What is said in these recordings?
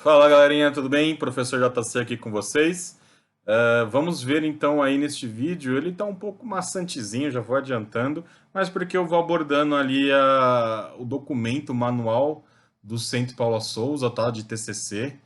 Fala galerinha, tudo bem? Professor JC aqui com vocês. Vamos ver então aí neste vídeo, ele está um pouco maçantezinho, já vou adiantando, mas porque eu vou abordando ali o documento, o manual do Centro Paula Souza, tá? De TCC.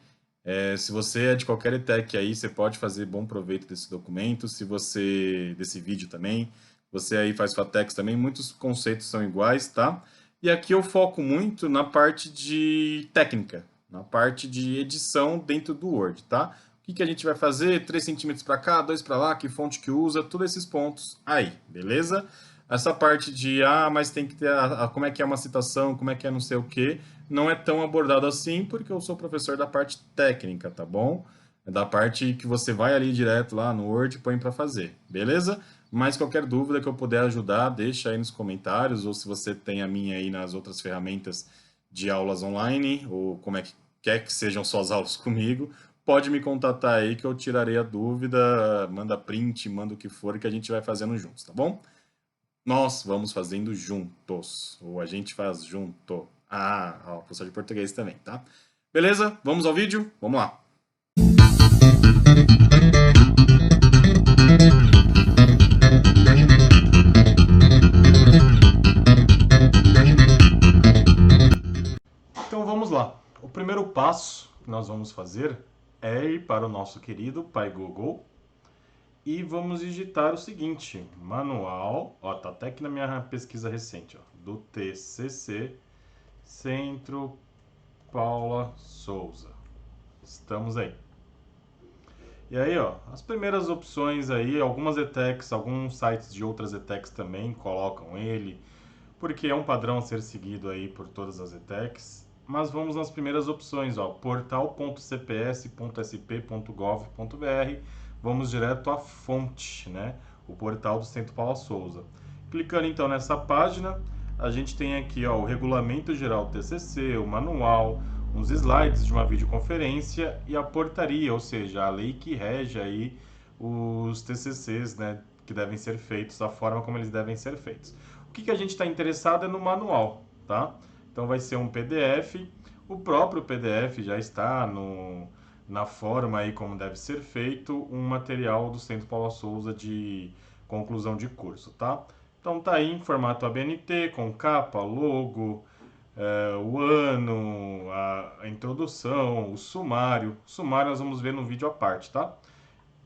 Se você é de qualquer ETEC aí, você pode fazer bom proveito desse documento, se você, desse vídeo também, você aí faz FATEX também, muitos conceitos são iguais, tá? E aqui eu foco muito na parte de técnica, na parte de edição dentro do Word, tá? O que que a gente vai fazer? 3 centímetros para cá, 2 para lá, que fonte que usa, todos esses pontos aí, beleza? Essa parte de, mas tem que ter como é que é uma citação, como é que é não sei o quê, não é tão abordado assim, porque eu sou professor da parte técnica, tá bom? É da parte que você vai ali direto lá no Word e põe para fazer, beleza? Mas qualquer dúvida que eu puder ajudar, deixa aí nos comentários, ou se você tem a minha aí nas outras ferramentas de aulas online, ou como é que quer que sejam suas aulas comigo, pode me contatar aí que eu tirarei a dúvida, manda print, manda o que for que a gente vai fazendo juntos, tá bom? Nós vamos fazendo juntos, ou a gente faz junto. Ó, professor de português também, tá? Beleza? Vamos ao vídeo? Vamos lá. Então vamos lá. O primeiro passo que nós vamos fazer é ir para o nosso querido Pai Google e vamos digitar o seguinte: manual, ó, tá até aqui na minha pesquisa recente, ó, do TCC Centro Paula Souza. Estamos aí. E aí, ó, as primeiras opções aí, algumas ETECs, alguns sites de outras ETECs também colocam ele, porque é um padrão a ser seguido aí por todas as ETECs. Mas vamos nas primeiras opções, ó, portal.cps.sp.gov.br. Vamos direto à fonte, né? O portal do Centro Paula Souza. Clicando então nessa página, a gente tem aqui, ó, o Regulamento Geral do TCC, o manual, uns slides de uma videoconferência e a portaria, ou seja, a lei que rege aí os TCCs, né, que devem ser feitos, a forma como eles devem ser feitos. O que a gente está interessado é no manual, tá? Então vai ser um PDF, o próprio PDF já está na forma aí como deve ser feito, um material do Centro Paula Souza de conclusão de curso, tá? Então tá aí em formato ABNT, com capa, logo, o ano, a introdução, o sumário. O sumário nós vamos ver no vídeo à parte, tá?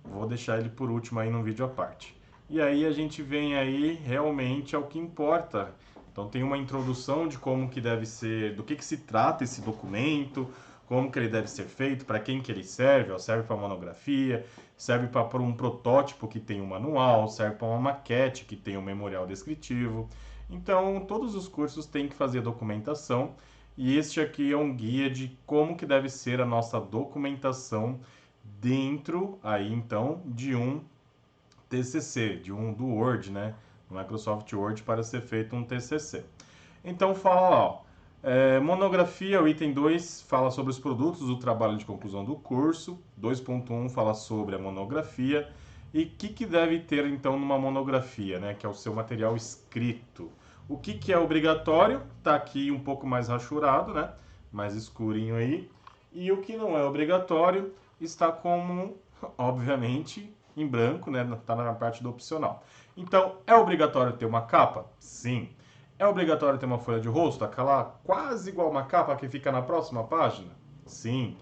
Vou deixar ele por último aí no vídeo à parte. E aí a gente vem aí realmente ao que importa. Então tem uma introdução de como que deve ser, do que se trata esse documento, como que ele deve ser feito, para quem que ele serve, ó, serve para monografia, serve para um protótipo que tem um manual, serve para uma maquete que tem um memorial descritivo. Então todos os cursos têm que fazer documentação e este aqui é um guia de como que deve ser a nossa documentação dentro aí então de um TCC, do Word, né? No Microsoft Word para ser feito um TCC. Então fala lá, ó, monografia, o item 2 fala sobre os produtos do trabalho de conclusão do curso, 2.1 fala sobre a monografia e o que deve ter então numa monografia, né? Que é o seu material escrito. O que é obrigatório, tá aqui um pouco mais rachurado, né? Mais escurinho aí. E o que não é obrigatório está como, obviamente, em branco, né? Está na parte do opcional. Então, é obrigatório ter uma capa? Sim. É obrigatório ter uma folha de rosto, aquela quase igual uma capa que fica na próxima página? Sim.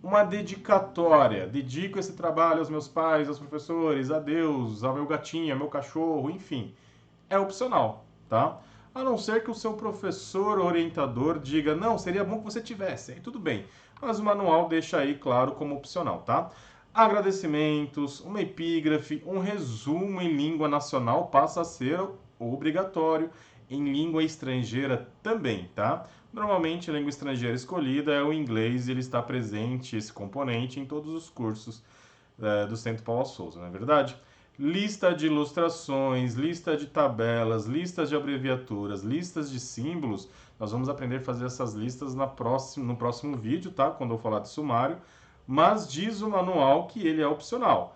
Uma dedicatória. Dedico esse trabalho aos meus pais, aos professores, a Deus, ao meu gatinho, ao meu cachorro, enfim. É opcional, tá? A não ser que o seu professor orientador diga, não, seria bom que você tivesse, aí tudo bem. Mas o manual deixa aí claro como opcional, tá? Agradecimentos, uma epígrafe, um resumo em língua nacional passa a ser obrigatório, em língua estrangeira também, tá? Normalmente a língua estrangeira escolhida é o inglês e ele está presente, esse componente, em todos os cursos do Centro Paula Souza, não é verdade? Lista de ilustrações, lista de tabelas, listas de abreviaturas, listas de símbolos. Nós vamos aprender a fazer essas listas no próximo vídeo, tá? Quando eu falar de sumário. Mas diz o manual que ele é opcional.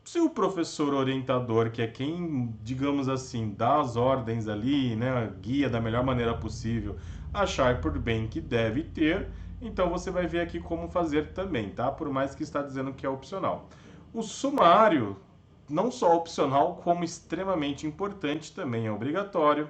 Se o professor orientador, que é quem, digamos assim, dá as ordens ali, né, guia da melhor maneira possível achar por bem que deve ter, então você vai ver aqui como fazer também, tá? Por mais que está dizendo que é opcional. O sumário, não só opcional, como extremamente importante, também é obrigatório.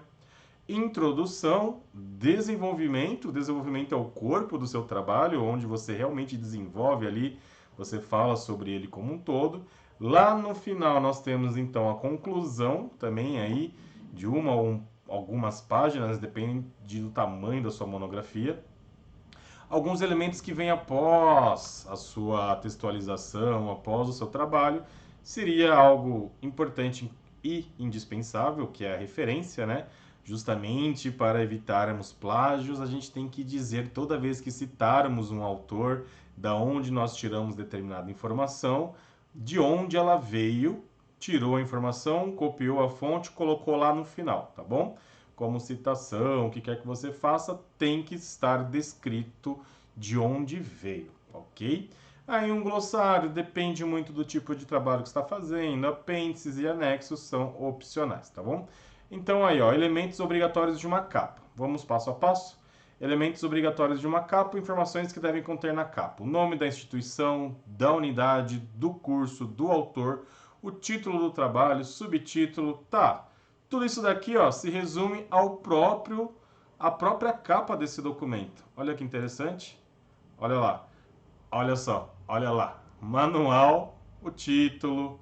Introdução, desenvolvimento. Desenvolvimento é o corpo do seu trabalho, onde você realmente desenvolve ali, você fala sobre ele como um todo. Lá no final nós temos então a conclusão, também aí de uma ou algumas páginas, depende do tamanho da sua monografia. Alguns elementos que vêm após a sua textualização, após o seu trabalho, seria algo importante e indispensável, que é a referência, né? Justamente para evitarmos plágios, a gente tem que dizer toda vez que citarmos um autor, da onde nós tiramos determinada informação, de onde ela veio, tirou a informação, copiou a fonte, colocou lá no final, tá bom? Como citação, o que quer que você faça, tem que estar descrito de onde veio, ok? Aí um glossário depende muito do tipo de trabalho que está fazendo, apêndices e anexos são opcionais, tá bom? Então aí, ó, elementos obrigatórios de uma capa. Vamos passo a passo. Elementos obrigatórios de uma capa, informações que devem conter na capa. O nome da instituição, da unidade, do curso, do autor, o título do trabalho, subtítulo, tá. Tudo isso daqui, ó, se resume à própria capa desse documento. Olha que interessante. Olha lá. Olha só, olha lá. Manual, o título,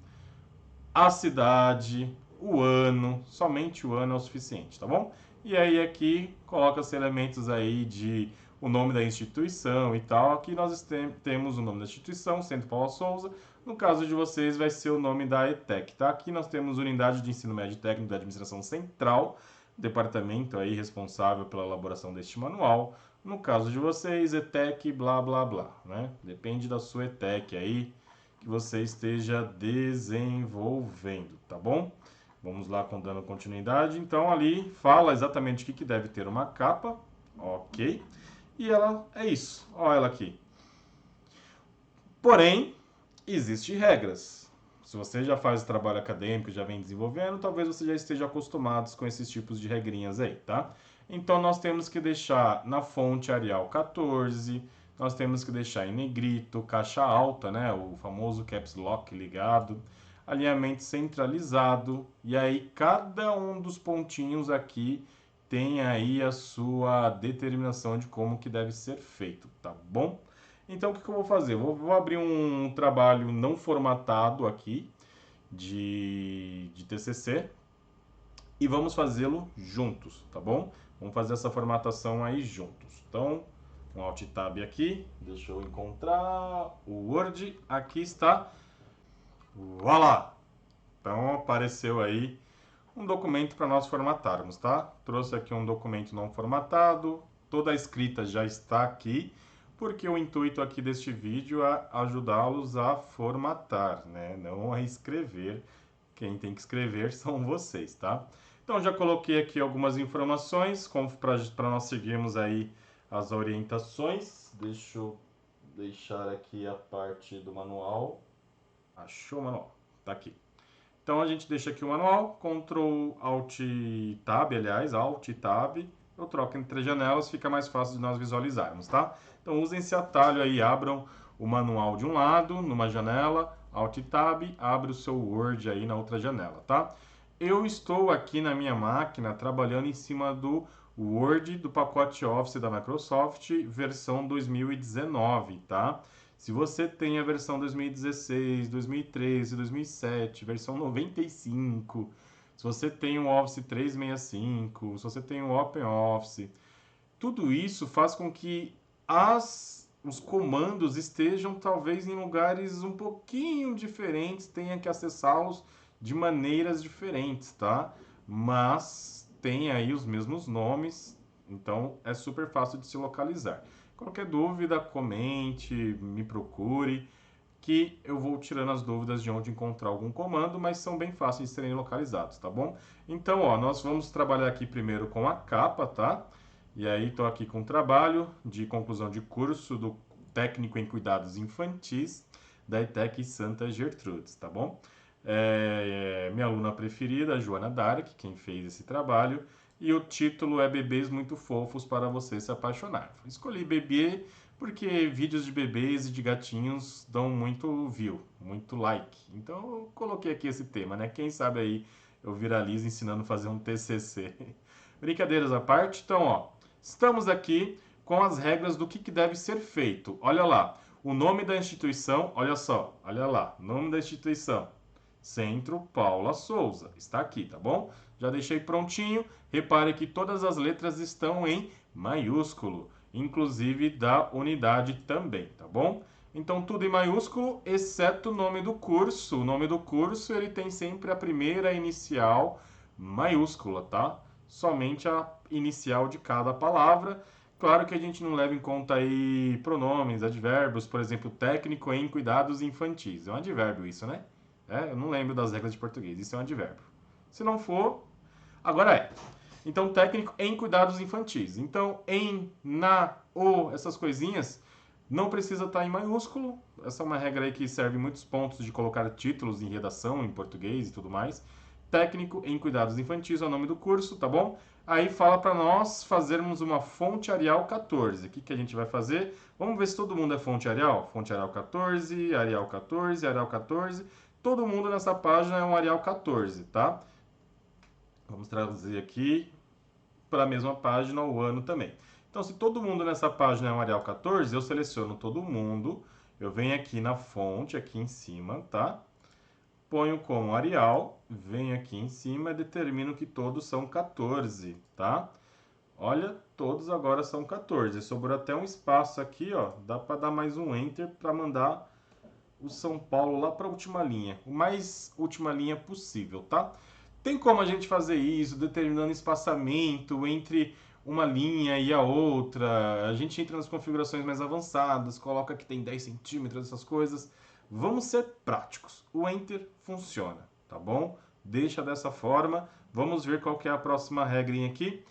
a cidade, o ano, somente o ano é o suficiente, tá bom? E aí aqui coloca-se elementos aí de o nome da instituição e tal. Aqui nós temos o nome da instituição, Centro Paula Souza. No caso de vocês vai ser o nome da ETEC, tá? Aqui nós temos Unidade de Ensino Médio Técnico da Administração Central, departamento aí responsável pela elaboração deste manual. No caso de vocês, ETEC, blá, blá, blá, né? Depende da sua ETEC aí que você esteja desenvolvendo, tá bom? Vamos lá dando continuidade. Então ali fala exatamente o que deve ter uma capa, ok? E ela é isso, olha ela aqui. Porém, existem regras. Se você já faz trabalho acadêmico, já vem desenvolvendo, talvez você já esteja acostumado com esses tipos de regrinhas aí, tá? Então nós temos que deixar na fonte Arial 14, nós temos que deixar em negrito, caixa alta, né? O famoso caps lock ligado, alinhamento centralizado, e aí cada um dos pontinhos aqui tem aí a sua determinação de como que deve ser feito, tá bom? Então o que eu vou fazer? Vou abrir um trabalho não formatado aqui de TCC e vamos fazê-lo juntos, tá bom? Vamos fazer essa formatação aí juntos. Então, um Alt Tab aqui, deixa eu encontrar o Word, aqui está. Voilá! Então apareceu aí um documento para nós formatarmos, tá? Trouxe aqui um documento não formatado, toda a escrita já está aqui, porque o intuito aqui deste vídeo é ajudá-los a formatar, né? Não a escrever. Quem tem que escrever são vocês, tá? Então já coloquei aqui algumas informações para nós seguirmos aí as orientações. Deixa eu deixar aqui a parte do manual. Achou o manual? Tá aqui. Então a gente deixa aqui o manual, Ctrl Alt Tab, aliás, Alt Tab. Eu troco entre as janelas, fica mais fácil de nós visualizarmos, tá? Então usem esse atalho aí, abram o manual de um lado, numa janela, Alt Tab, abre o seu Word aí na outra janela, tá? Eu estou aqui na minha máquina trabalhando em cima do Word do pacote Office da Microsoft, versão 2019, tá? Se você tem a versão 2016, 2013, 2007, versão 95, se você tem o Office 365, se você tem o OpenOffice, tudo isso faz com que os comandos estejam talvez em lugares um pouquinho diferentes, tenha que acessá-los de maneiras diferentes, tá? Mas tem aí os mesmos nomes, então é super fácil de se localizar. Qualquer dúvida, comente, me procure, que eu vou tirando as dúvidas de onde encontrar algum comando, mas são bem fáceis de serem localizados, tá bom? Então, ó, nós vamos trabalhar aqui primeiro com a capa, tá? E aí, estou aqui com o trabalho de conclusão de curso do técnico em cuidados infantis da ETEC Santa Gertrudes, tá bom? Minha aluna preferida, Joana Dark, quem fez esse trabalho, e o título é Bebês Muito Fofos para Você Se Apaixonar. Escolhi bebê porque vídeos de bebês e de gatinhos dão muito view, muito like. Então eu coloquei aqui esse tema, né? Quem sabe aí eu viralizo ensinando a fazer um TCC. Brincadeiras à parte, então, ó, estamos aqui com as regras do que deve ser feito. Olha lá, o nome da instituição, olha só, olha lá, nome da instituição, Centro Paula Souza, está aqui, tá bom? Já deixei prontinho, repare que todas as letras estão em maiúsculo, inclusive da unidade também, tá bom? Então tudo em maiúsculo, exceto o nome do curso. O nome do curso ele tem sempre a primeira inicial maiúscula, tá? Somente a inicial de cada palavra. Claro que a gente não leva em conta aí pronomes, advérbios, por exemplo, técnico em cuidados infantis. É um advérbio isso, né? Eu não lembro das regras de português, isso é um advérbio. Se não for, agora é. Então, técnico em cuidados infantis. Então, em, na, o, essas coisinhas, não precisa estar em maiúsculo. Essa é uma regra aí que serve muitos pontos de colocar títulos em redação, em português e tudo mais. Técnico em cuidados infantis é o nome do curso, tá bom? Aí fala para nós fazermos uma fonte Arial 14. O que a gente vai fazer? Vamos ver se todo mundo é fonte Arial. Fonte Arial 14, Arial 14, Arial 14. Todo mundo nessa página é um Arial 14, tá? Vamos trazer aqui para a mesma página o ano também. Então, se todo mundo nessa página é um Arial 14, eu seleciono todo mundo, eu venho aqui na fonte, aqui em cima, tá? Ponho como Arial, venho aqui em cima e determino que todos são 14, tá? Olha, todos agora são 14. Sobrou até um espaço aqui, ó. Dá para dar mais um Enter para mandar o São Paulo lá para a última linha. O mais última linha possível, tá? Tem como a gente fazer isso, determinando espaçamento entre uma linha e a outra. A gente entra nas configurações mais avançadas, coloca que tem 10 centímetros, essas coisas. Vamos ser práticos. O Enter funciona, tá bom? Deixa dessa forma. Vamos ver qual que é a próxima regrinha aqui.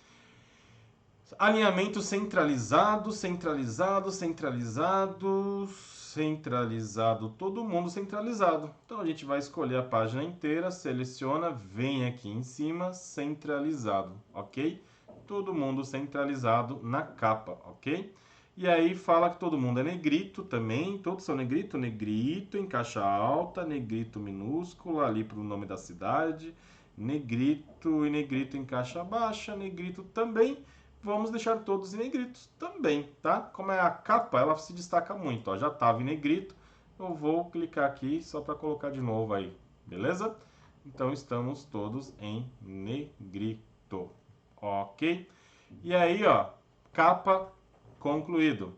Alinhamento centralizado, centralizado, centralizado, centralizado, todo mundo centralizado. Então a gente vai escolher a página inteira, seleciona, vem aqui em cima, centralizado, ok? Todo mundo centralizado na capa, ok? E aí fala que todo mundo é negrito também, todos são negrito, negrito em caixa alta, negrito minúsculo ali para o nome da cidade, negrito e negrito em caixa baixa, negrito também. Vamos deixar todos em negritos também, tá? Como é a capa, ela se destaca muito, ó. Já estava em negrito, eu vou clicar aqui só para colocar de novo aí, beleza? Então estamos todos em negrito, ok? E aí, ó, capa concluído.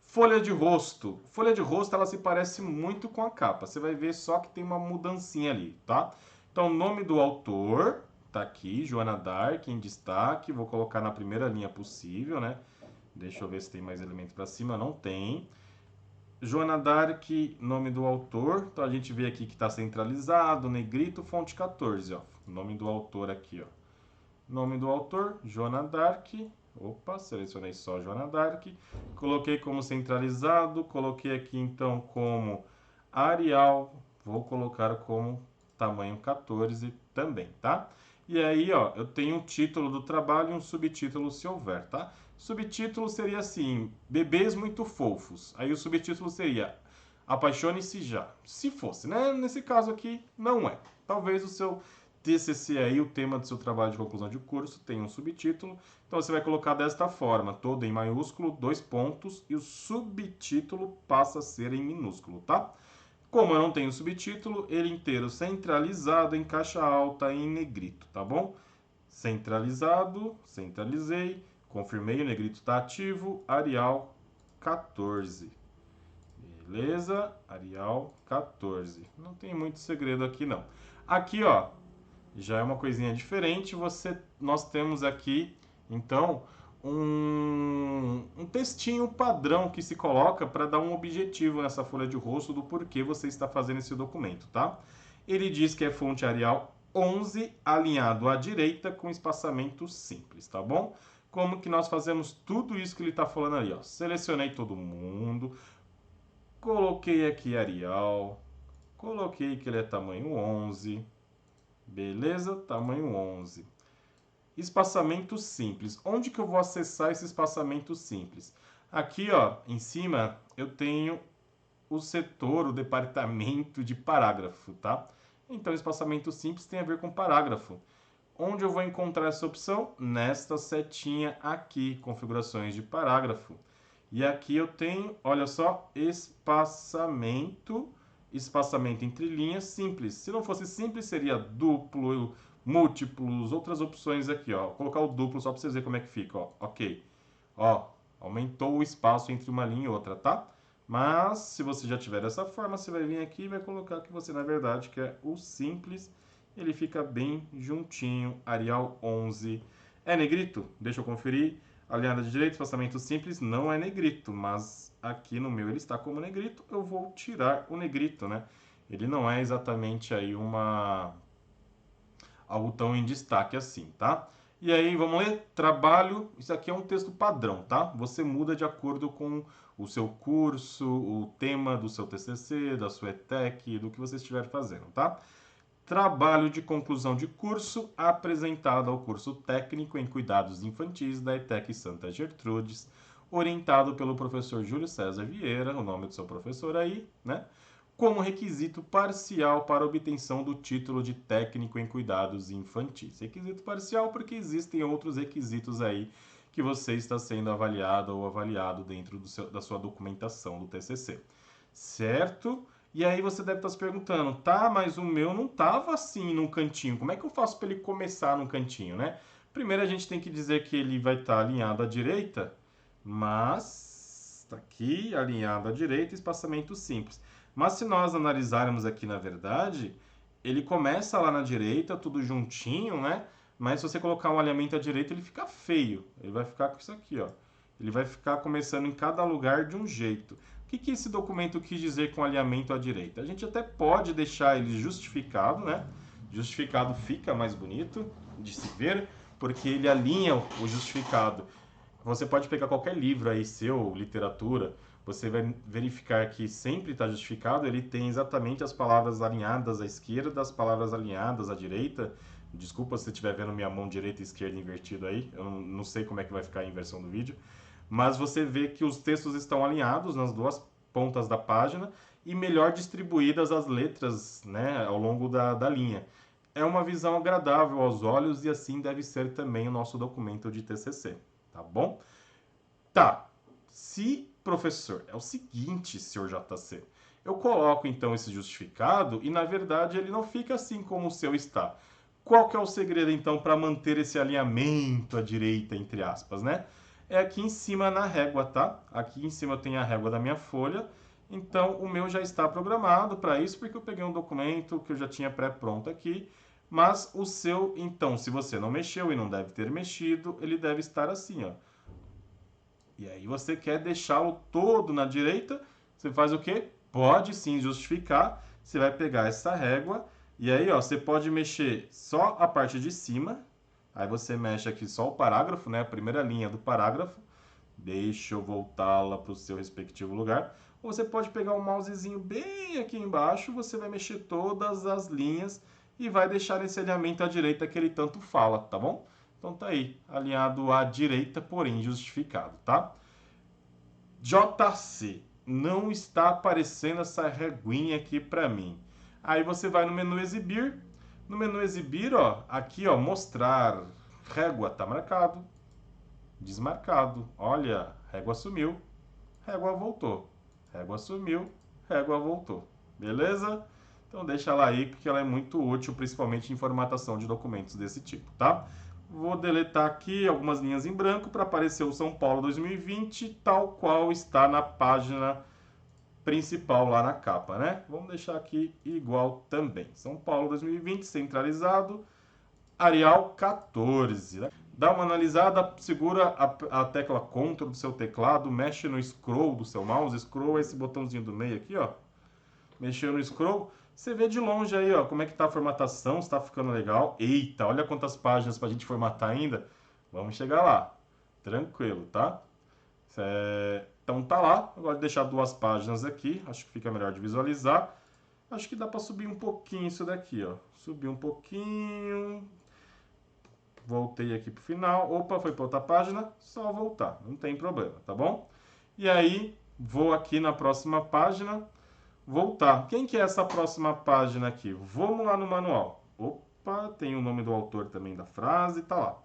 Folha de rosto. Folha de rosto, ela se parece muito com a capa. Você vai ver só que tem uma mudancinha ali, tá? Então, nome do autor, tá aqui, Joana Dark em destaque. Vou colocar na primeira linha possível, né? Deixa eu ver se tem mais elementos para cima. Não tem. Joana Dark, nome do autor. Então, a gente vê aqui que está centralizado, negrito, fonte 14, ó. Nome do autor aqui, ó. Nome do autor, Joana Dark. Opa, selecionei só Joana Dark. Coloquei como centralizado. Coloquei aqui então como Arial. Vou colocar como tamanho 14 também, tá? E aí, ó, eu tenho um título do trabalho e um subtítulo se houver, tá? Subtítulo seria assim, bebês muito fofos. Aí o subtítulo seria apaixone-se já. Se fosse, né? Nesse caso aqui, não é. Talvez o seu TCC aí, o tema do seu trabalho de conclusão de curso, tem um subtítulo. Então você vai colocar desta forma, todo em maiúsculo, 2 pontos, e o subtítulo passa a ser em minúsculo, tá? Como eu não tenho subtítulo, ele inteiro centralizado em caixa alta em negrito, tá bom? Centralizado, centralizei, confirmei, o negrito está ativo, Arial 14. Beleza? Arial 14. Não tem muito segredo aqui não. Aqui, ó, já é uma coisinha diferente. Nós temos aqui, então, um textinho padrão que se coloca para dar um objetivo nessa folha de rosto do porquê você está fazendo esse documento, tá? Ele diz que é fonte Arial 11, alinhado à direita com espaçamento simples, tá bom? Como que nós fazemos tudo isso que ele está falando ali, ó? Selecionei todo mundo, coloquei aqui Arial, coloquei que ele é tamanho 11, beleza? Tamanho 11. espaçamento simples. Onde que eu vou acessar esse espaçamento simples? Aqui, ó, em cima, eu tenho o setor, o departamento de parágrafo, tá? Então, espaçamento simples tem a ver com parágrafo. Onde eu vou encontrar essa opção? Nesta setinha aqui, configurações de parágrafo. E aqui eu tenho, olha só, espaçamento entre linhas simples. Se não fosse simples, seria duplo, múltiplos, outras opções aqui, ó. Vou colocar o duplo só para vocês verem como é que fica, ó. Ok. Ó, aumentou o espaço entre uma linha e outra, tá? Mas, se você já tiver dessa forma, você vai vir aqui e vai colocar que você, na verdade, quer o simples. Ele fica bem juntinho, Arial 11. É negrito? Deixa eu conferir. Alinhada de direita, espaçamento simples, não é negrito, mas aqui no meu ele está como negrito, eu vou tirar o negrito, né? Ele não é exatamente aí algo tão em destaque assim, tá? E aí, vamos ler? Trabalho, isso aqui é um texto padrão, tá? Você muda de acordo com o seu curso, o tema do seu TCC, da sua ETEC, do que você estiver fazendo, tá? Trabalho de conclusão de curso apresentado ao curso técnico em cuidados infantis da ETEC Santa Gertrudes, orientado pelo professor Júlio César Vieira, o nome do seu professor aí, né? Como requisito parcial para obtenção do título de técnico em cuidados infantis. Requisito parcial porque existem outros requisitos aí que você está sendo avaliado ou avaliado dentro da sua documentação do TCC. Certo? E aí você deve estar se perguntando, tá, mas o meu não estava assim num cantinho. Como é que eu faço para ele começar num cantinho, né? Primeiro a gente tem que dizer que ele vai estar alinhado à direita, mas está aqui alinhado à direita, espaçamento simples. Mas se nós analisarmos aqui na verdade, ele começa lá na direita, tudo juntinho, né? Mas se você colocar um alinhamento à direita, ele fica feio. Ele vai ficar com isso aqui, ó. Ele vai ficar começando em cada lugar de um jeito. O que esse documento quis dizer com alinhamento à direita? A gente até pode deixar ele justificado, né? Justificado fica mais bonito de se ver, porque ele alinha o justificado. Você pode pegar qualquer livro aí seu, literatura, você vai verificar que sempre está justificado, ele tem exatamente as palavras alinhadas à esquerda, as palavras alinhadas à direita. Desculpa se você estiver vendo minha mão direita e esquerda invertido aí, eu não sei como é que vai ficar a inversão do vídeo. Mas você vê que os textos estão alinhados nas duas pontas da página e melhor distribuídas as letras, né, ao longo da linha. É uma visão agradável aos olhos e assim deve ser também o nosso documento de TCC, tá bom? Tá, se professor, é o seguinte, senhor JC, eu coloco então esse justificado e na verdade ele não fica assim como o seu está. Qual que é o segredo então para manter esse alinhamento à direita, entre aspas, né? É aqui em cima na régua, tá? Aqui em cima tem a régua da minha folha, então o meu já está programado para isso, porque eu peguei um documento que eu já tinha pré-pronto aqui, mas o seu, então, se você não mexeu e não deve ter mexido, ele deve estar assim, ó. E aí você quer deixá-lo todo na direita, você faz o quê? Pode sim justificar, você vai pegar essa régua, e aí, ó, você pode mexer só a parte de cima, aí você mexe aqui só o parágrafo, né? A primeira linha do parágrafo. Deixa eu voltá-la para o seu respectivo lugar. Ou você pode pegar o mousezinho bem aqui embaixo, você vai mexer todas as linhas e vai deixar esse alinhamento à direita que ele tanto fala, tá bom? Então tá aí, alinhado à direita, porém justificado, tá? JC, não está aparecendo essa reguinha aqui para mim. Aí você vai no menu exibir. No menu exibir, ó, aqui, ó, mostrar. Régua tá marcado. Desmarcado. Olha, régua sumiu. Régua voltou. Régua sumiu. Régua voltou. Beleza? Então deixa ela aí, porque ela é muito útil, principalmente em formatação de documentos desse tipo, tá? Vou deletar aqui algumas linhas em branco para aparecer o São Paulo 2020, tal qual está na página principal lá na capa, né? Vamos deixar aqui igual também. São Paulo 2020, centralizado, Arial 14. Né? Dá uma analisada, segura a tecla Ctrl do seu teclado, mexe no scroll do seu mouse. Scroll é esse botãozinho do meio aqui, ó. Mexeu no scroll, você vê de longe aí, ó, como é que tá a formatação, se tá ficando legal. Eita, olha quantas páginas pra gente formatar ainda. Vamos chegar lá. Tranquilo, tá? Então tá lá. Agora deixar duas páginas aqui, acho que fica melhor de visualizar. Acho que dá pra subir um pouquinho isso daqui, ó. Subir um pouquinho. voltei aqui pro final. Opa, foi para outra página, só voltar, não tem problema, tá bom? E aí, vou aqui na próxima página, voltar. Quem que é essa próxima página aqui? Vamos lá no manual. Opa, tem o nome do autor também da frase, tá lá.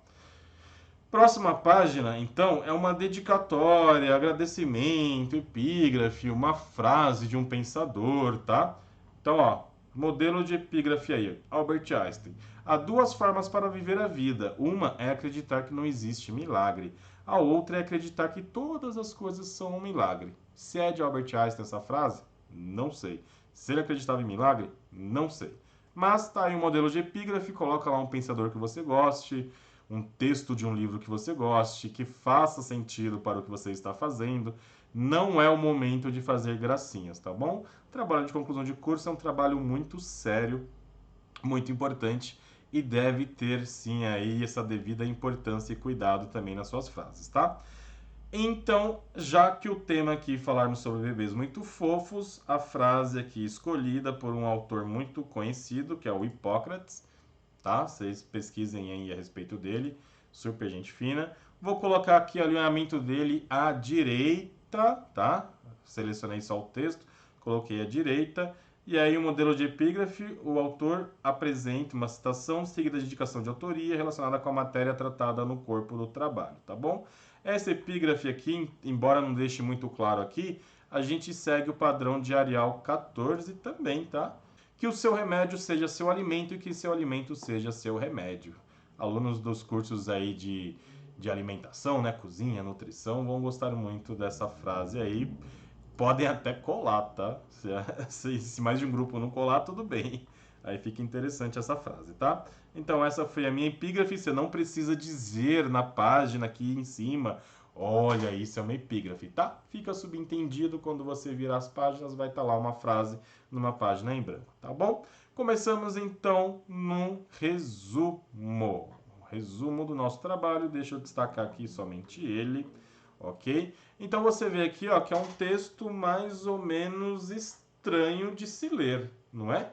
Próxima página, então, é uma dedicatória, agradecimento, epígrafe, uma frase de um pensador, tá? Então, ó, modelo de epígrafe aí, Albert Einstein. Há duas formas para viver a vida. Uma é acreditar que não existe milagre. A outra é acreditar que todas as coisas são um milagre. Se é de Albert Einstein essa frase? Não sei. Se ele acreditava em milagre? Não sei. Mas tá aí um modelo de epígrafe, coloca lá um pensador que você goste, um texto de um livro que você goste, que faça sentido para o que você está fazendo. Não é o momento de fazer gracinhas, tá bom? O trabalho de conclusão de curso é um trabalho muito sério, muito importante e deve ter sim aí essa devida importância e cuidado também nas suas frases, tá? Então, já que o tema aqui falarmos sobre bebês muito fofos, a frase aqui escolhida por um autor muito conhecido, que é o Hipócrates, tá? Vocês pesquisem aí a respeito dele, super gente fina. Vou colocar aqui o alinhamento dele à direita, tá? Selecionei só o texto, coloquei à direita. E aí, o modelo de epígrafe, o autor apresenta uma citação seguida de indicação de autoria relacionada com a matéria tratada no corpo do trabalho, tá bom? Essa epígrafe aqui, embora não deixe muito claro aqui, a gente segue o padrão de Arial 14 também, tá? Que o seu remédio seja seu alimento e que seu alimento seja seu remédio. Alunos dos cursos aí de alimentação, né, cozinha, nutrição, vão gostar muito dessa frase aí. Podem até colar, tá? Se mais de um grupo não colar, tudo bem. Aí fica interessante essa frase, tá? Então essa foi a minha epígrafe. Você não precisa dizer na página aqui em cima, olha, isso é uma epígrafe, tá? Fica subentendido, quando você virar as páginas, vai estar lá uma frase numa página em branco, tá bom? Começamos então no resumo. Resumo do nosso trabalho, deixa eu destacar aqui somente ele, ok? Então você vê aqui, ó, que é um texto mais ou menos estranho de se ler, não é?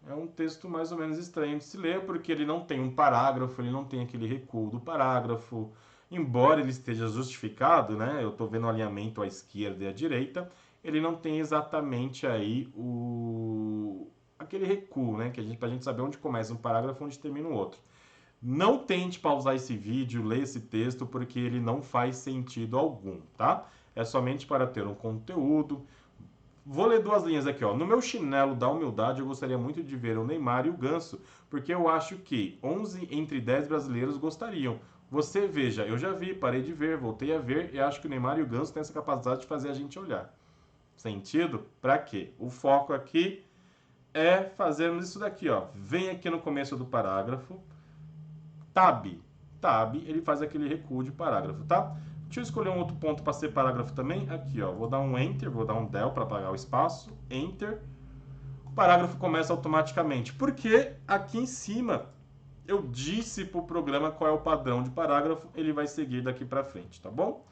É um texto mais ou menos estranho de se ler, porque ele não tem um parágrafo, ele não tem aquele recuo do parágrafo. Embora ele esteja justificado, né? Eu estou vendo o alinhamento à esquerda e à direita, ele não tem exatamente aí aquele recuo, né? Que pra gente saber onde começa um parágrafo e onde termina o outro. Não tente pausar esse vídeo, ler esse texto, porque ele não faz sentido algum, tá? É somente para ter um conteúdo. Vou ler duas linhas aqui, ó. No meu chinelo da humildade, eu gostaria muito de ver o Neymar e o Ganso, porque eu acho que 11 entre 10 brasileiros gostariam. Você veja, eu já vi, parei de ver, voltei a ver e acho que o Neymar e o Ganso têm essa capacidade de fazer a gente olhar. Sentido? Para quê? O foco aqui é fazermos isso daqui, ó. Vem aqui no começo do parágrafo. Tab. Tab, ele faz aquele recuo de parágrafo, tá? Deixa eu escolher um outro ponto para ser parágrafo também. Aqui, ó. Vou dar um Enter, vou dar um Del para apagar o espaço. Enter. O parágrafo começa automaticamente. Porque aqui em cima eu disse para o programa qual é o padrão de parágrafo. Ele vai seguir daqui para frente, tá bom?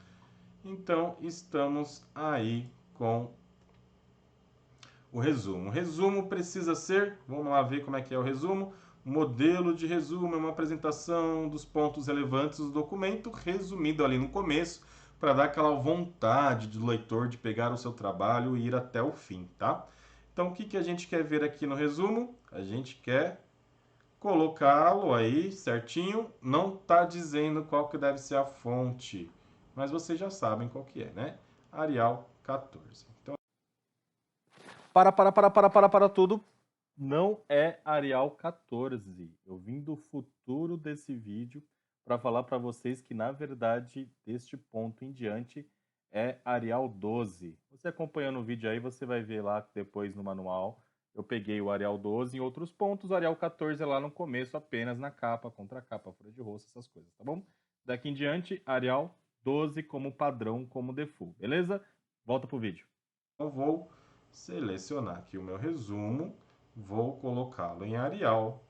Então, estamos aí com o resumo. O resumo precisa ser... Vamos lá ver como é que é o resumo. Modelo de resumo é uma apresentação dos pontos relevantes do documento, resumido ali no começo, para dar aquela vontade do leitor de pegar o seu trabalho e ir até o fim, tá? Então, o que a gente quer ver aqui no resumo? A gente quer colocá-lo aí certinho. Não está dizendo qual que deve ser a fonte, mas vocês já sabem qual que é, né? Arial 14. Então... Para tudo. Não é Arial 14. Eu vim do futuro desse vídeo para falar para vocês que, na verdade, deste ponto em diante, é Arial 12. Você acompanhando o vídeo aí, você vai ver lá depois no manual. Eu peguei o Arial 12 em outros pontos, o Arial 14 é lá no começo, apenas na capa, contracapa, folha de rosto, essas coisas, tá bom? Daqui em diante, Arial 12 como padrão, como default, beleza? Volta pro vídeo. Eu vou selecionar aqui o meu resumo. Vou colocá-lo em Arial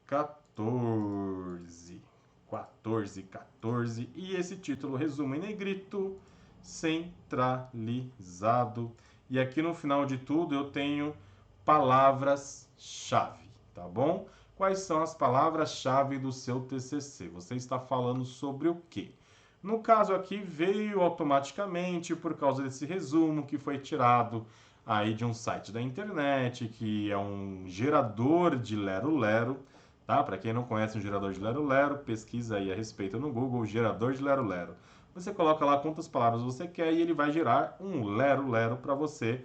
14. 14. E esse título, resumo em negrito, centralizado. E aqui no final de tudo eu tenho palavras-chave, tá bom? quais são as palavras-chave do seu TCC. Você está falando sobre o quê? No caso aqui, veio automaticamente por causa desse resumo que foi tirado aí de um site da internet, que é um gerador de lero-lero, tá? Para quem não conhece um gerador de lero-lero, pesquisa aí a respeito no Google, gerador de lero-lero. Você coloca lá quantas palavras você quer e ele vai gerar um lero-lero para você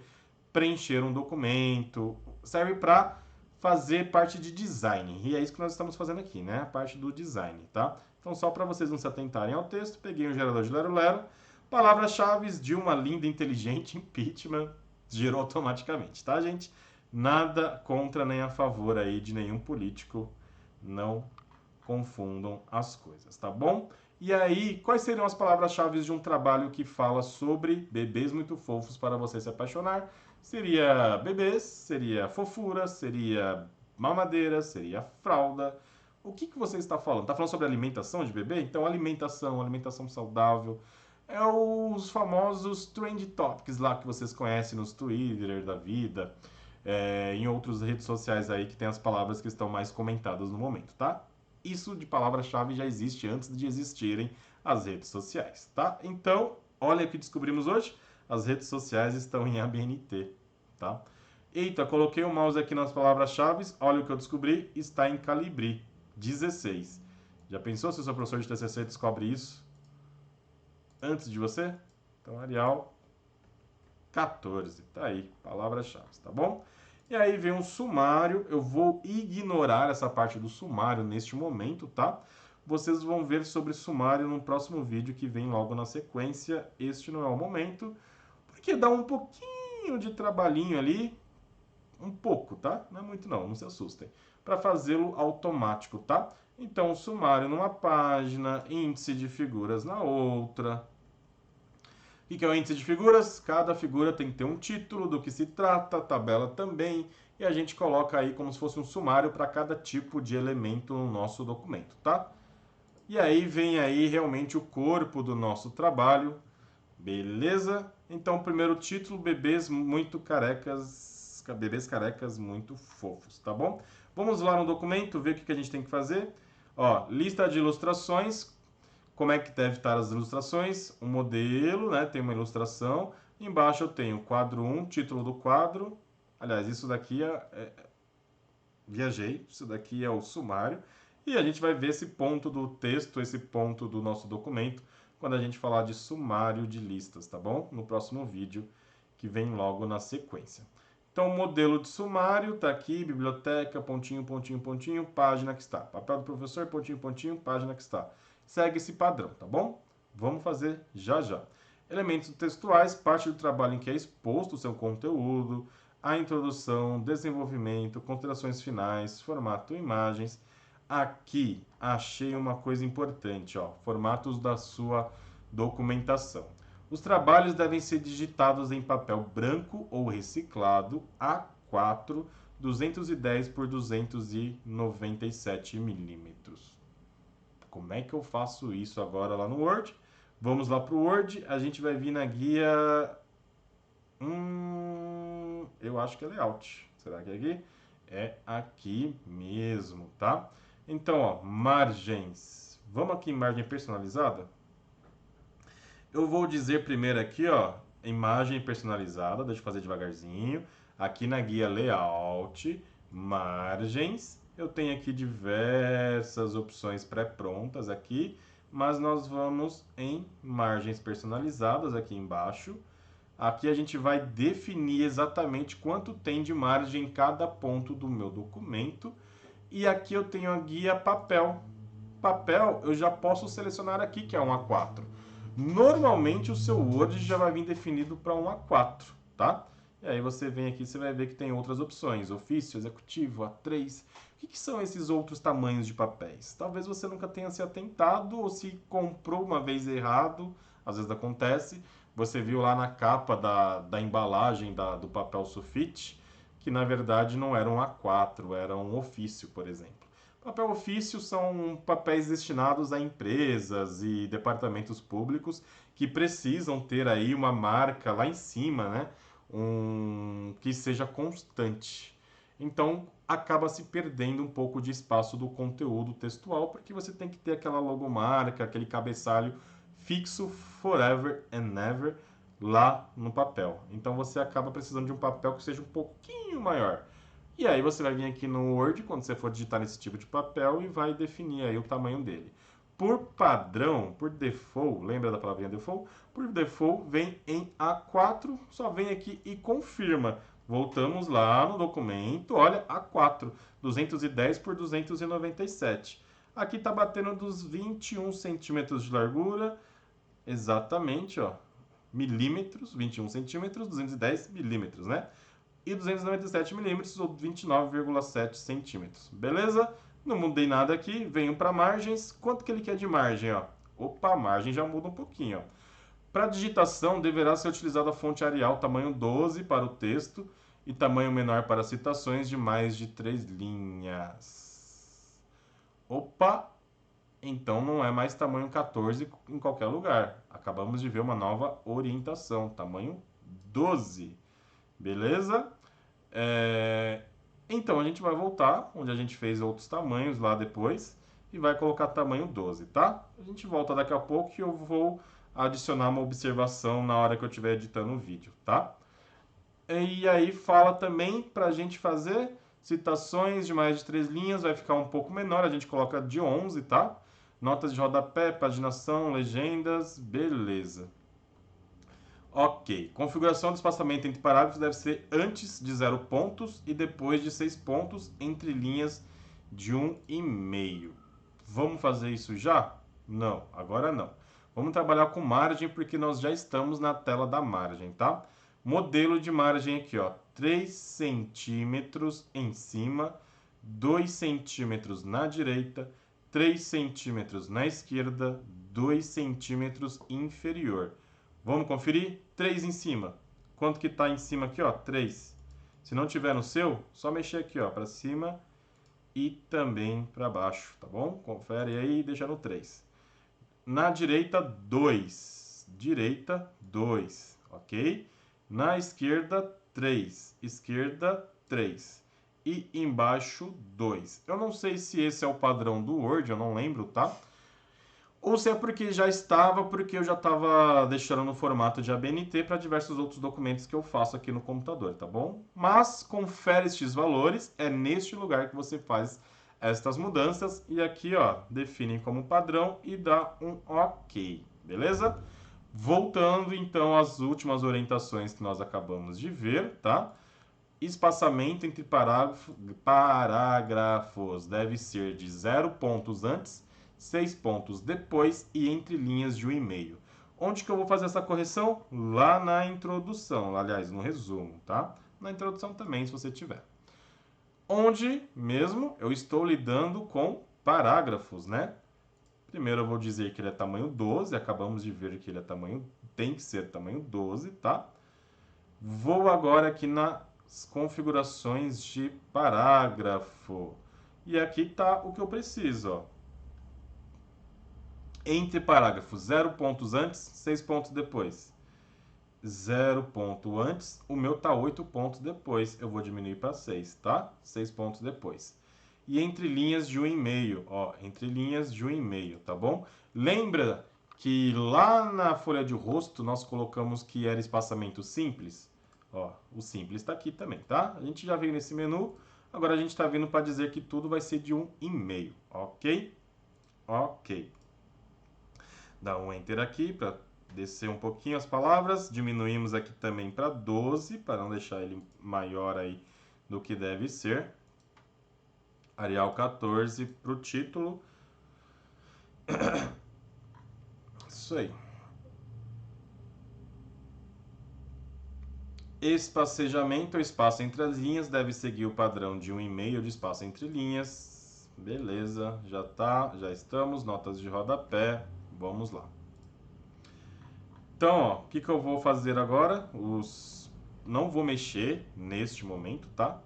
preencher um documento. Serve para fazer parte de design. E é isso que nós estamos fazendo aqui, né? A parte do design, tá? Então, só para vocês não se atentarem ao texto, peguei um gerador de lero-lero, palavras-chave de uma linda, inteligente, impeachment, gerou automaticamente, tá, gente? Nada contra nem a favor aí de nenhum político, não confundam as coisas, tá bom? E aí, quais seriam as palavras-chave de um trabalho que fala sobre bebês muito fofos para você se apaixonar? Seria bebês, seria fofura, seria mamadeira, seria fralda. O que, que você está falando? Está falando sobre alimentação de bebê? Então, alimentação, alimentação saudável. É os famosos trend topics lá que vocês conhecem nos Twitter da vida, em outras redes sociais aí que tem as palavras que estão mais comentadas no momento, tá? Isso de palavra-chave já existe antes de existirem as redes sociais, tá? Então, olha o que descobrimos hoje. As redes sociais estão em ABNT, tá? Eita, coloquei o mouse aqui nas palavras-chave. Olha o que eu descobri. Está em Calibri 16. Já pensou se o seu professor de TCC descobre isso antes de você? Então, Arial 14. Tá aí, palavras-chave, tá bom? E aí vem um sumário. Eu vou ignorar essa parte do sumário neste momento, tá? Vocês vão ver sobre sumário no próximo vídeo que vem logo na sequência. Este não é o momento, porque dá um pouquinho de trabalhinho ali. Um pouco, tá? Não é muito não, não se assustem. Para fazê-lo automático, tá? Então, sumário numa página, índice de figuras na outra. O que é o índice de figuras? Cada figura tem que ter um título, do que se trata, tabela também, e a gente coloca aí como se fosse um sumário para cada tipo de elemento no nosso documento, tá? E aí vem aí realmente o corpo do nosso trabalho, beleza? Então, primeiro título, bebês carecas muito fofos, tá bom? Vamos lá no documento, ver o que a gente tem que fazer. Ó, lista de ilustrações. Como é que deve estar as ilustrações? Um modelo, né? Tem uma ilustração. Embaixo eu tenho quadro 1, título do quadro. Aliás, isso daqui viajei. Isso daqui é o sumário. E a gente vai ver esse ponto do texto, esse ponto do nosso documento, quando a gente falar de sumário de listas, tá bom? No próximo vídeo, que vem logo na sequência. Então, o modelo de sumário está aqui, biblioteca, pontinho, pontinho, pontinho, página que está. Papel do professor, pontinho, pontinho, página que está. Segue esse padrão, tá bom? Vamos fazer já já. Elementos textuais, parte do trabalho em que é exposto o seu conteúdo, a introdução, desenvolvimento, considerações finais, formato imagens. Aqui achei uma coisa importante, ó, formatos da sua documentação. Os trabalhos devem ser digitados em papel branco ou reciclado A4, 210 por 297 milímetros. Como é que eu faço isso agora lá no Word? Vamos lá para o Word, a gente vai vir na guia... eu acho que é layout. Será que é aqui? É aqui mesmo, tá? Então, ó, margens. Vamos aqui em margem personalizada? Eu vou dizer primeiro aqui, ó, imagem personalizada, deixa eu fazer devagarzinho. Aqui na guia layout, margens, eu tenho aqui diversas opções pré-prontas aqui, mas nós vamos em margens personalizadas aqui embaixo. Aqui a gente vai definir exatamente quanto tem de margem em cada ponto do meu documento. E aqui eu tenho a guia papel. Papel eu já posso selecionar aqui, que é um A4. Normalmente o seu Word já vai vir definido para um A4, tá? E aí você vem aqui, você vai ver que tem outras opções, ofício, executivo, A3. O que são esses outros tamanhos de papéis? Talvez você nunca tenha se atentado ou se comprou uma vez errado, às vezes acontece. Você viu lá na capa da embalagem do papel sulfite, que na verdade não era um A4, era um ofício, por exemplo. Papel ofício são papéis destinados a empresas e departamentos públicos que precisam ter aí uma marca lá em cima, né? Que seja constante. Então, acaba se perdendo um pouco de espaço do conteúdo textual, porque você tem que ter aquela logomarca, aquele cabeçalho fixo forever and ever lá no papel. Então, você acaba precisando de um papel que seja um pouquinho maior. E aí você vai vir aqui no Word, quando você for digitar nesse tipo de papel, e vai definir aí o tamanho dele. Por padrão, por default, lembra da palavrinha default? Por default vem em A4, só vem aqui e confirma. Voltamos lá no documento, olha, A4, 210 por 297. Aqui está batendo dos 21 centímetros de largura, exatamente, ó, milímetros, 21 centímetros, 210 milímetros, né? E 297 milímetros, ou 29,7 centímetros, beleza? Não mudei nada aqui, venho para margens. Quanto que ele quer de margem, ó? Opa, a margem já muda um pouquinho, ó. Para digitação, deverá ser utilizada a fonte Arial tamanho 12 para o texto e tamanho menor para citações de mais de 3 linhas. Opa, então não é mais tamanho 14 em qualquer lugar. Acabamos de ver uma nova orientação, tamanho 12. Beleza? Então a gente vai voltar, onde a gente fez outros tamanhos lá depois, e vai colocar tamanho 12, tá? A gente volta daqui a pouco e eu vou adicionar uma observação na hora que eu estiver editando o vídeo, tá? E aí fala também para a gente fazer citações de mais de 3 linhas, vai ficar um pouco menor, a gente coloca de 11, tá? Notas de rodapé, paginação, legendas, beleza. Ok, configuração do espaçamento entre parágrafos deve ser antes de 0 pontos e depois de 6 pontos entre linhas de 1,5. Vamos fazer isso já? Não, agora não. Vamos trabalhar com margem porque nós já estamos na tela da margem, tá? Modelo de margem aqui, ó, 3 centímetros em cima, 2 centímetros na direita, 3 centímetros na esquerda, 2 centímetros inferior. Vamos conferir? 3 em cima. Quanto que está em cima aqui, ó? 3. Se não tiver no seu, só mexer aqui, ó, para cima e também para baixo, tá bom? Confere aí e deixa no 3. Na direita, 2. Direita, 2, ok? Na esquerda, 3. Esquerda, 3. E embaixo, 2. Eu não sei se esse é o padrão do Word, eu não lembro, tá? Ou se é porque já estava, porque eu já estava deixando no formato de ABNT para diversos outros documentos que eu faço aqui no computador, tá bom? Mas confere estes valores, é neste lugar que você faz estas mudanças e aqui, ó, define como padrão e dá um OK, beleza? Voltando então às últimas orientações que nós acabamos de ver, tá? Espaçamento entre parágrafos deve ser de 0 pontos antes, 6 pontos depois e entre linhas de 1,5. Onde que eu vou fazer essa correção? Lá na introdução, aliás, no resumo, tá? Na introdução também, se você tiver. Onde mesmo eu estou lidando com parágrafos, né? Primeiro eu vou dizer que ele é tamanho 12, acabamos de ver que ele é tem que ser tamanho 12, tá? Vou agora aqui nas configurações de parágrafo. E aqui está o que eu preciso, ó. Entre parágrafos, 0 pontos antes, 6 pontos depois. 0 ponto antes, o meu tá 8 pontos depois. Eu vou diminuir para 6, tá? 6 pontos depois. E entre linhas de 1,5, ó, entre linhas de 1,5, tá bom? Lembra que lá na folha de rosto nós colocamos que era espaçamento simples? Ó, o simples está aqui também, tá? A gente já veio nesse menu, agora a gente está vindo para dizer que tudo vai ser de 1,5, ok? Ok. Dá um Enter aqui para descer um pouquinho as palavras. Diminuímos aqui também para 12, para não deixar ele maior aí do que deve ser. Arial 14 para o título. Isso aí. Espacejamento, o espaço entre as linhas, deve seguir o padrão de 1,5 de espaço entre linhas. Beleza, já tá, já estamos. Notas de rodapé, vamos lá. Então, ó, o que eu vou fazer agora? Não vou mexer neste momento, tá?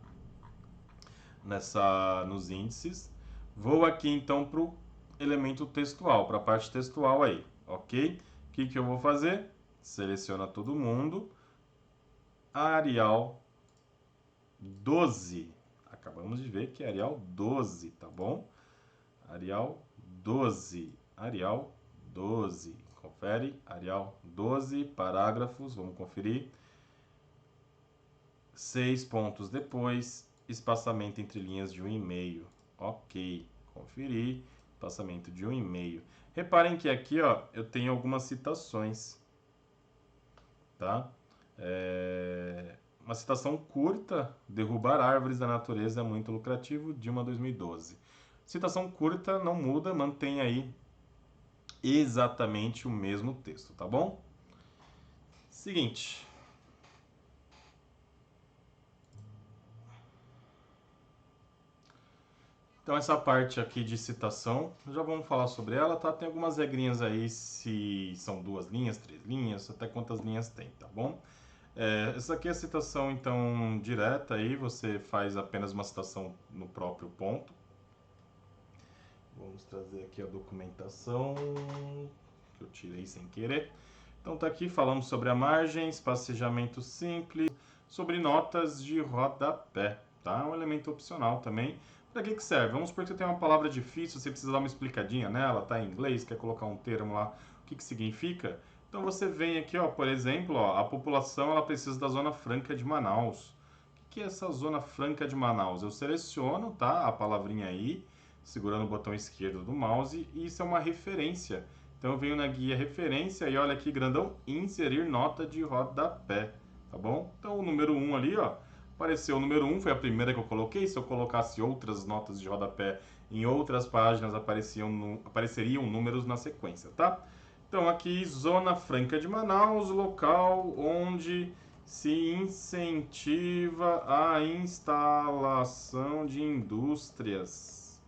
Nos índices. Vou aqui então para o elemento textual, para a parte textual aí, ok? O que eu vou fazer? Seleciona todo mundo. Arial 12. Acabamos de ver que é Arial 12, tá bom? Arial 12. Arial 12. Confere. Arial 12. Parágrafos. Vamos conferir. 6 pontos depois. Espaçamento entre linhas de 1,5. Ok. Conferir. Espaçamento de 1,5. Reparem que aqui, ó, eu tenho algumas citações. Tá? Uma citação curta. Derrubar árvores da natureza é muito lucrativo. Dilma 2012. Citação curta, não muda, mantém aí exatamente o mesmo texto, tá bom? Seguinte. Então essa parte aqui de citação, já vamos falar sobre ela, tá? Tem algumas regrinhas aí, se são 2 linhas, 3 linhas, até quantas linhas tem, tá bom? Essa aqui é a citação, então, direta aí, você faz apenas uma citação no próprio ponto. Vamos trazer aqui a documentação, que eu tirei sem querer. Então tá aqui, falamos sobre a margem, espacejamento simples, sobre notas de rodapé, tá? Um elemento opcional também. Para que serve? Vamos supor que você tem uma palavra difícil, você precisa dar uma explicadinha nela, tá em inglês, quer colocar um termo lá, o que significa? Então você vem aqui, ó, por exemplo, ó, a população ela precisa da Zona Franca de Manaus. O que é essa Zona Franca de Manaus? Eu seleciono, tá, a palavrinha aí, segurando o botão esquerdo do mouse, e isso é uma referência. Então eu venho na guia referência e olha aqui, grandão, inserir nota de rodapé, tá bom? Então o número 1 ali, ó, apareceu o número 1, foi a primeira que eu coloquei. Se eu colocasse outras notas de rodapé em outras páginas, apareceriam números na sequência, tá? Então aqui, Zona Franca de Manaus, local onde se incentiva a instalação de indústrias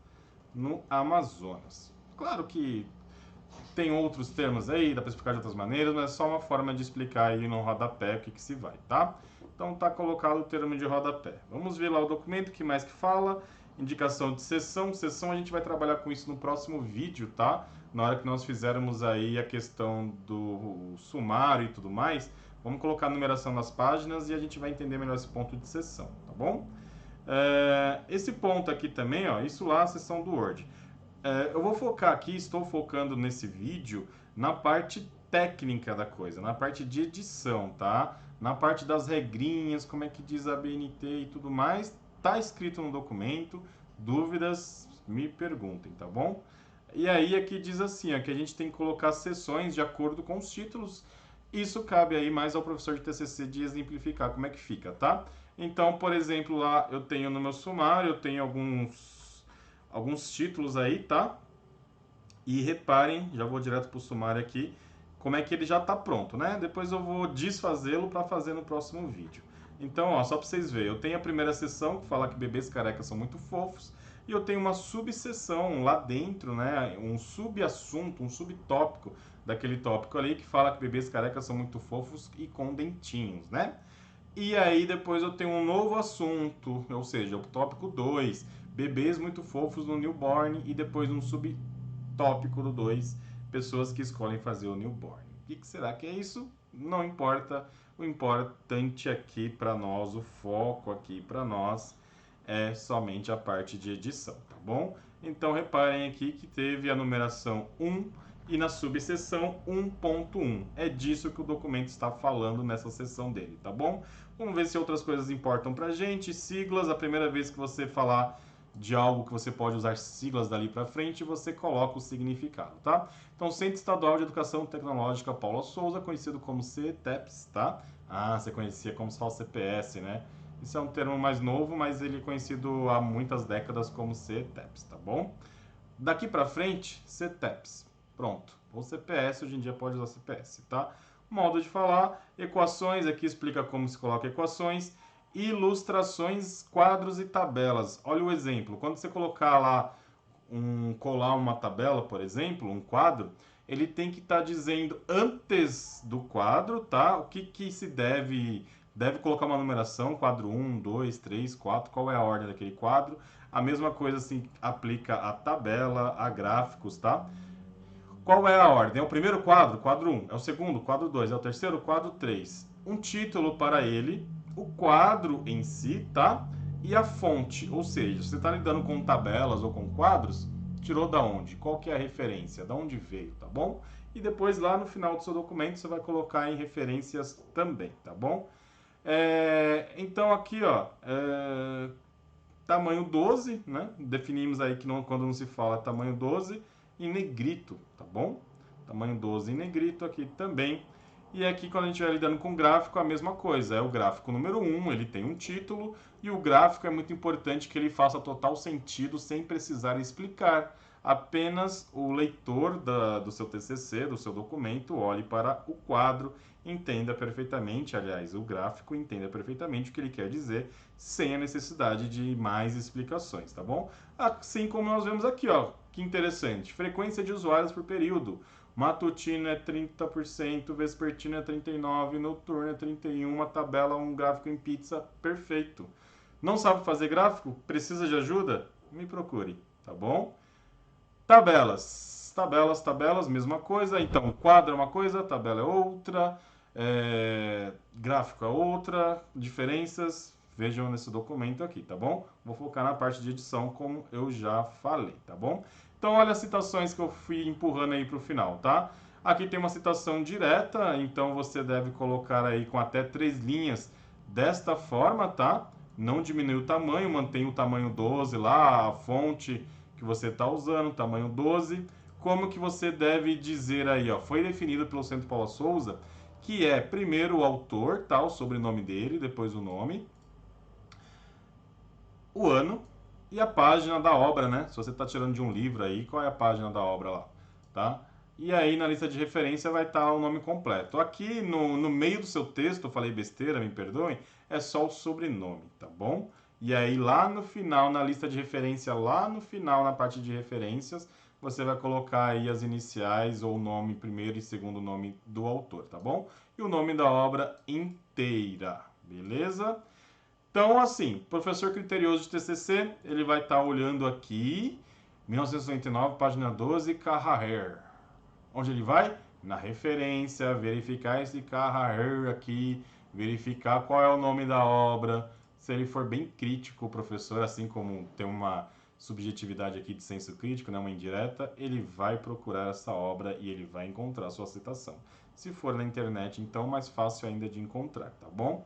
no Amazonas. Claro que tem outros termos aí, dá para explicar de outras maneiras, mas é só uma forma de explicar aí no rodapé o que se vai, tá? Então tá colocado o termo de rodapé. Vamos ver lá o documento, que mais que fala. Indicação de sessão. Sessão a gente vai trabalhar com isso no próximo vídeo, tá? Na hora que nós fizermos aí a questão do sumário e tudo mais, vamos colocar a numeração das páginas e a gente vai entender melhor esse ponto de sessão, tá bom? Esse ponto aqui também, ó, isso lá, a sessão do Word. Eu vou focar aqui, estou focando nesse vídeo na parte técnica da coisa, na parte de edição, tá? Na parte das regrinhas, como é que diz a BNT e tudo mais, tá escrito no documento. Dúvidas, me perguntem, tá bom? E aí aqui diz assim, ó, que a gente tem que colocar sessões de acordo com os títulos. Isso cabe aí mais ao professor de TCC de exemplificar como é que fica, tá? Então, por exemplo, lá eu tenho no meu sumário, eu tenho alguns títulos aí, tá? E reparem, já vou direto para o sumário aqui, como é que ele já está pronto, né? Depois eu vou desfazê-lo para fazer no próximo vídeo. Então, ó, só para vocês verem, eu tenho a primeira seção que fala que bebês carecas são muito fofos, e eu tenho uma subseção lá dentro, né? Um subassunto, um subtópico daquele tópico ali que fala que bebês carecas são muito fofos e com dentinhos, né? E aí depois eu tenho um novo assunto, ou seja, o tópico 2, bebês muito fofos no newborn, e depois um subtópico do 2, pessoas que escolhem fazer o newborn. O que será que é isso? Não importa. O importante aqui para nós, o foco aqui para nós é somente a parte de edição, tá bom? Então reparem aqui que teve a numeração 1 e na subseção 1.1. É disso que o documento está falando nessa seção dele, tá bom? Vamos ver se outras coisas importam pra gente. Siglas, a primeira vez que você falar de algo que você pode usar siglas dali para frente, você coloca o significado, tá? Então, Centro Estadual de Educação Tecnológica Paula Souza, conhecido como CETEPS, tá? Ah, você conhecia como se fala CPS, né? Isso é um termo mais novo, mas ele é conhecido há muitas décadas como CETEPS, tá bom? Daqui para frente, CETEPS. Pronto. Ou CPS, hoje em dia pode usar CPS, tá? Modo de falar, equações, aqui explica como se coloca equações. Ilustrações, quadros e tabelas. Olha o exemplo. Quando você colocar lá, colar uma tabela, por exemplo, um quadro, ele tem que estar dizendo antes do quadro, tá? O que se deve colocar uma numeração, quadro 1, 2, 3, 4, qual é a ordem daquele quadro. A mesma coisa se aplica à tabela, a gráficos, tá? Qual é a ordem? É o primeiro quadro, quadro 1. É o segundo, quadro 2. É o terceiro, quadro 3. Um título para ele, o quadro em si, tá? e a fonte, ou seja, você está lidando com tabelas ou com quadros, tirou da onde? Qual que é a referência? Da onde veio, tá bom? E depois lá no final do seu documento você vai colocar em referências também, tá bom? Então aqui, ó, tamanho 12, né? Definimos aí que quando não se fala tamanho 12 em negrito, tá bom? Tamanho 12 em negrito aqui também. E aqui, quando a gente estiver lidando com gráfico, a mesma coisa. É o gráfico número 1, ele tem um título, e o gráfico é muito importante que ele faça total sentido sem precisar explicar. Apenas o leitor do seu TCC, do seu documento, olhe para o quadro, entenda perfeitamente, aliás, o gráfico entenda perfeitamente o que ele quer dizer, sem a necessidade de mais explicações, tá bom? Assim como nós vemos aqui, ó, que interessante. Frequência de usuários por período. Matutino é 30%, vespertino é 39%, noturno é 31%, uma tabela, um gráfico em pizza, perfeito. Não sabe fazer gráfico? Precisa de ajuda? Me procure, tá bom? Tabelas. Tabelas, mesma coisa. Então, quadro é uma coisa, tabela é outra, gráfico é outra, diferenças, vejam nesse documento aqui, tá bom? Vou focar na parte de edição, como eu já falei, tá bom? Então, olha as citações que eu fui empurrando aí para o final, tá? Aqui tem uma citação direta, então você deve colocar aí com até 3 linhas desta forma, tá? Não diminui o tamanho, mantém o tamanho 12 lá, a fonte que você está usando, tamanho 12. Como que você deve dizer aí, ó? Foi definido pelo Centro Paula Souza, que é primeiro o autor, tá? O sobrenome dele, depois o nome, o ano e a página da obra, né? Se você está tirando de um livro aí, qual é a página da obra lá, tá? E aí na lista de referência vai estar o nome completo. Aqui no meio do seu texto, eu falei besteira, me perdoem, é só o sobrenome, tá bom? E aí lá no final, na lista de referência, lá no final, na parte de referências, você vai colocar aí as iniciais ou o nome, primeiro e segundo nome do autor, tá bom? E o nome da obra inteira, beleza? Então, assim, professor criterioso de TCC, ele vai estar olhando aqui, 1999, página 12, Carraher. Onde ele vai? Na referência, verificar esse Carraher aqui, verificar qual é o nome da obra. Se ele for bem crítico, o professor, assim como tem uma subjetividade aqui de senso crítico, né, uma indireta, ele vai procurar essa obra e ele vai encontrar a sua citação. Se for na internet, então, mais fácil ainda de encontrar, tá bom?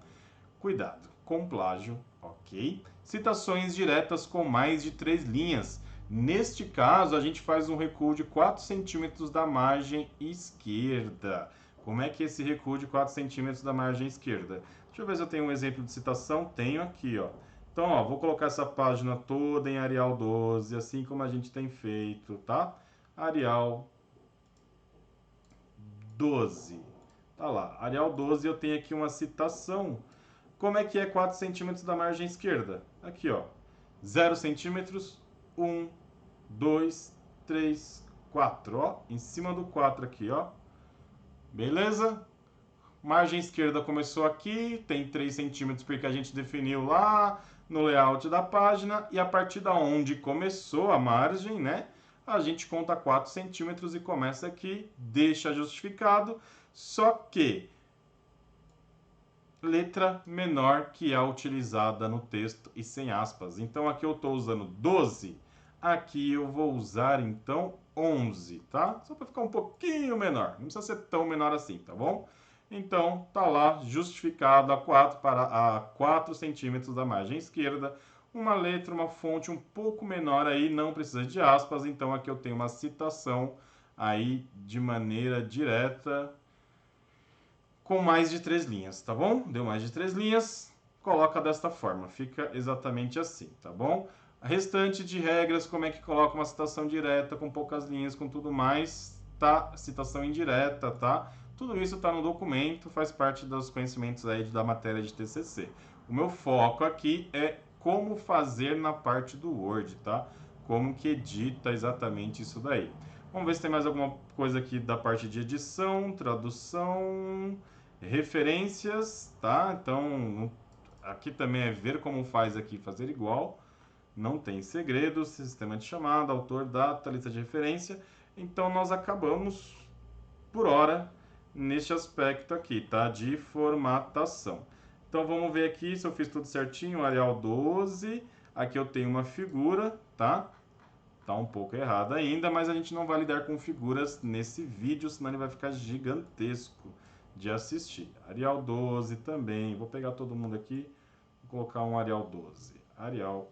Cuidado com plágio, ok? Citações diretas com mais de 3 linhas. Neste caso, a gente faz um recuo de 4 centímetros da margem esquerda. Como é que é esse recuo de 4 centímetros da margem esquerda? Deixa eu ver se eu tenho um exemplo de citação. Tenho aqui, ó. Então, ó, vou colocar essa página toda em Arial 12, assim como a gente tem feito, tá? Arial 12. Tá lá, Arial 12, eu tenho aqui uma citação. Como é que é 4 centímetros da margem esquerda? Aqui, ó. 0 centímetros, 1, 2, 3, 4, ó. Em cima do 4 aqui, ó. Beleza? Margem esquerda começou aqui, tem 3 centímetros porque a gente definiu lá no layout da página. E a partir da onde começou a margem, né? A gente conta 4 centímetros e começa aqui, deixa justificado. Só que letra menor que a utilizada no texto e sem aspas. Então aqui eu estou usando 12, aqui eu vou usar então 11, tá? Só para ficar um pouquinho menor, não precisa ser tão menor assim, tá bom? Então tá lá justificado a 4 centímetros da margem esquerda, uma letra, uma fonte um pouco menor aí, não precisa de aspas, então aqui eu tenho uma citação aí de maneira direta, com mais de 3 linhas, tá bom? Deu mais de 3 linhas, coloca desta forma, fica exatamente assim, tá bom? A restante de regras, como é que coloca uma citação direta, com poucas linhas, com tudo mais, tá? Citação indireta, tá? Tudo isso tá no documento, faz parte dos conhecimentos aí da matéria de TCC. O meu foco aqui é como fazer na parte do Word, tá? Como que edita exatamente isso daí. Vamos ver se tem mais alguma coisa aqui da parte de edição, tradução, referências, tá? Então, aqui também é ver como faz aqui, fazer igual. Não tem segredo, sistema de chamada, autor, data, lista de referência. Então, nós acabamos, por hora, neste aspecto aqui, tá? De formatação. Então, Então vamos ver aqui se eu fiz tudo certinho, Arial 12. Aqui eu tenho uma figura, tá? Tá um pouco errado ainda, mas a gente não vai lidar com figuras nesse vídeo, senão ele vai ficar gigantesco de assistir. Arial 12 também. Vou pegar todo mundo aqui, vou colocar um Arial 12. Arial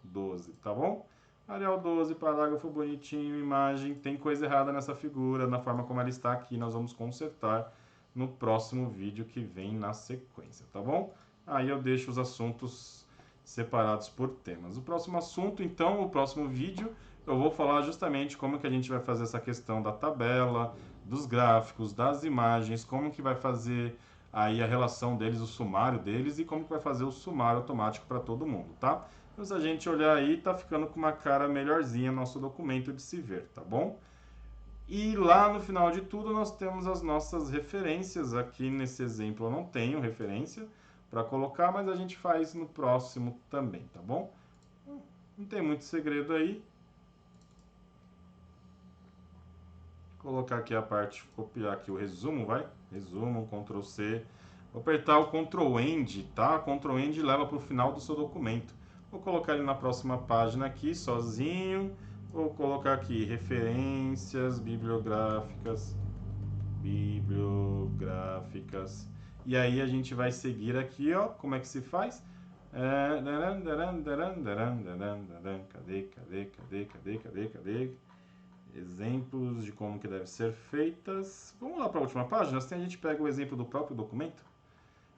12, tá bom? Arial 12, parágrafo bonitinho, imagem. Tem coisa errada nessa figura, na forma como ela está aqui. Nós vamos consertar no próximo vídeo que vem na sequência, tá bom? Aí eu deixo os assuntos separados por temas. O próximo assunto, então, o próximo vídeo, eu vou falar justamente como que a gente vai fazer essa questão da tabela, dos gráficos, das imagens, como que vai fazer aí a relação deles, o sumário deles e como que vai fazer o sumário automático para todo mundo, tá? Então, se a gente olhar aí, tá ficando com uma cara melhorzinha nosso documento de se ver, tá bom? E lá no final de tudo nós temos as nossas referências. Aqui nesse exemplo eu não tenho referência para colocar, mas a gente faz no próximo também, tá bom? Não tem muito segredo aí. Vou colocar aqui a parte, copiar aqui o resumo, vai? Resumo, Ctrl C. Vou apertar o Ctrl End, tá? Ctrl End leva para o final do seu documento. Vou colocar ele na próxima página aqui, sozinho. Vou colocar aqui referências bibliográficas. E aí a gente vai seguir aqui, ó, como é que se faz? Cadê? Exemplos de como que deve ser feitas. Vamos lá para a última página, assim a gente pega o exemplo do próprio documento.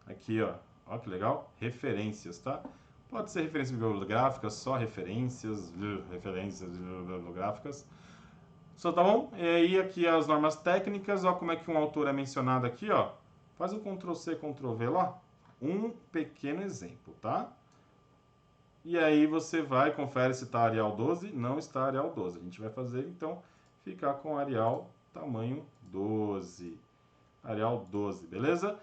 Aqui, ó que legal, referências, tá? Pode ser referências bibliográficas, só referências bibliográficas. Só tá bom? E aí aqui as normas técnicas, ó como é que um autor é mencionado aqui, ó. Faz um Ctrl C, Ctrl V lá. Um pequeno exemplo, tá? E aí você vai, confere se está Arial 12, não está Arial 12. A gente vai fazer, então, ficar com Arial tamanho 12. Arial 12, beleza?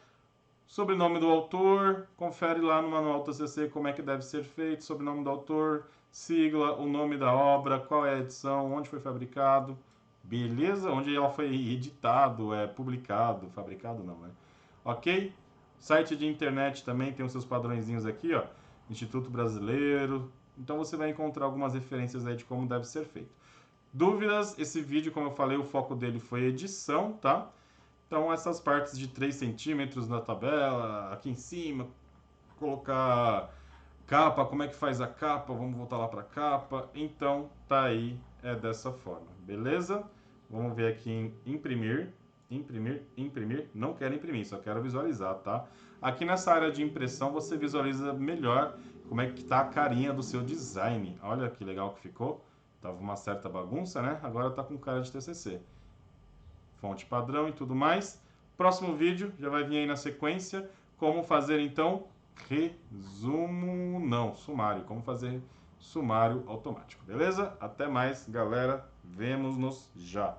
Sobrenome do autor, confere lá no manual TCC como é que deve ser feito, sobrenome do autor, sigla, o nome da obra, qual é a edição, onde foi fabricado, beleza? Onde ela foi editado, publicado, fabricado não, né? Ok? Site de internet também tem os seus padrõezinhos aqui, ó. Instituto Brasileiro. Então você vai encontrar algumas referências aí de como deve ser feito. Dúvidas? Esse vídeo, como eu falei, o foco dele foi edição, tá? Então essas partes de 3 centímetros na tabela, aqui em cima, colocar capa, como é que faz a capa, vamos voltar lá para capa. Então tá aí, é dessa forma, beleza? Vamos ver aqui em imprimir. Não quero imprimir, só quero visualizar, tá? Aqui nessa área de impressão você visualiza melhor como é que tá a carinha do seu design. Olha que legal que ficou. Tava uma certa bagunça, né? Agora tá com cara de TCC. Fonte padrão e tudo mais. Próximo vídeo já vai vir aí na sequência. Como fazer então sumário. Como fazer sumário automático, beleza? Até mais, galera. Vemo-nos já.